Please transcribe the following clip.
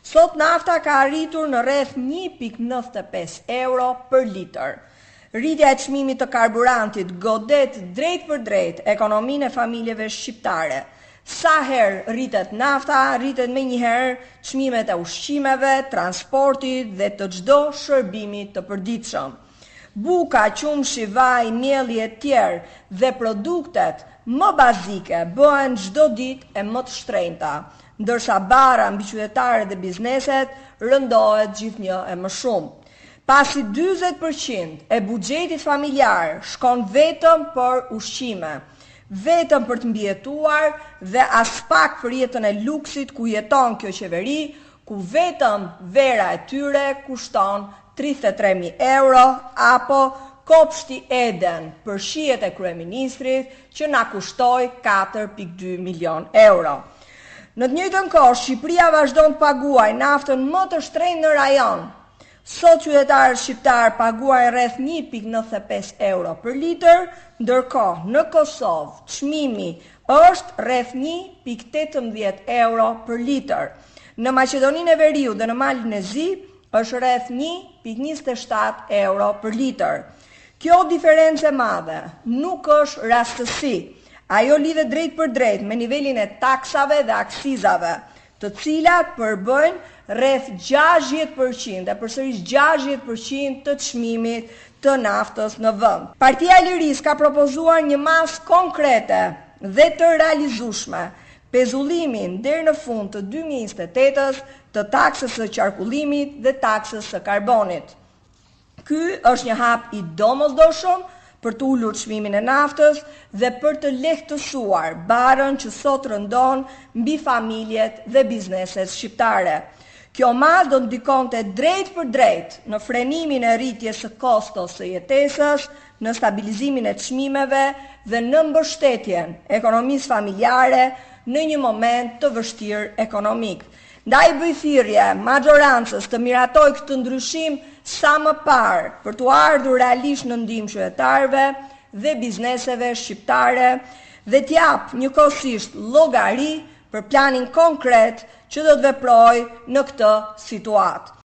Sot nafta ka arritur në rreth 1.95 euro për litër. Rritja e çmimit të karburantit godet drejt për drejt ekonominë e familjeve shqiptare. Sa herë rritet nafta, rritet me njëherë çmimet e ushqimeve, transportit dhe të çdo shërbimi të përditshëm. Buka, qumshi, vaj, mielli e tjerë dhe produktet më bazike bëhen çdo ditë e më të shtrenjta, ndërsa bara mbi qytetarët dhe bizneset rëndohet gjithnjë e më shumë. Pasi 40% e buxhetit familjar shkon vetëm për ushqime, vetëm për të mbijetuar dhe as pak për jetën e luksit ku jeton kjo qeveri, ku vetëm vera e tyre kushton 33.000 euro, apo kopshti Eden për shijet e kryeministrit që na kushtoi 4.2 milion euro. Në të njëjtën kohë, Shqipëria vazhdon të paguajë naftën më të shtrenjtë në rajon. Sot qytetarët shqiptar paguajnë rreth 1.95 euro për litër, ndërkohë në Kosovë çmimi është rreth 1.18 euro për litër. Në Maqedoninë e Veriut dhe në Malin e Zi është rreth 1.27 euro për litër. Kjo diferencë e madhe nuk është rastësi. Ajo lidhet drejt për drejt me nivelin e taksave dhe aksizave, të cilat përbëjnë rreth 60% dhe përsëris 60% të çmimit të naftës në vend. Partia e Lirisë ka propozuar një masë konkrete dhe të realizueshme, pezullimin deri në fund të 2028-s të taksës së qarkullimit dhe taksës së karbonit. Ky është një hap i domosdoshëm për të ulur çmimin e naftës dhe për të lehtësuar barën që sot rëndon mbi familjet dhe bizneset shqiptare. Kjo mal do ndikonte drejt për drejt në frenimin e rritjes së kostos së jetesës, në stabilizimin e çmimeve dhe në mbështetjen e ekonomisë familjare në një moment të vështirë ekonomik. Ndaj bëj thirrje majorancës të miratoj këtë ndryshim sa më parë për të ardhur realisht në ndihmë qytetarëve dhe bizneseve shqiptare dhe t'jap njëkohësisht llogari për planin konkret që do të veprojë në këtë situatë.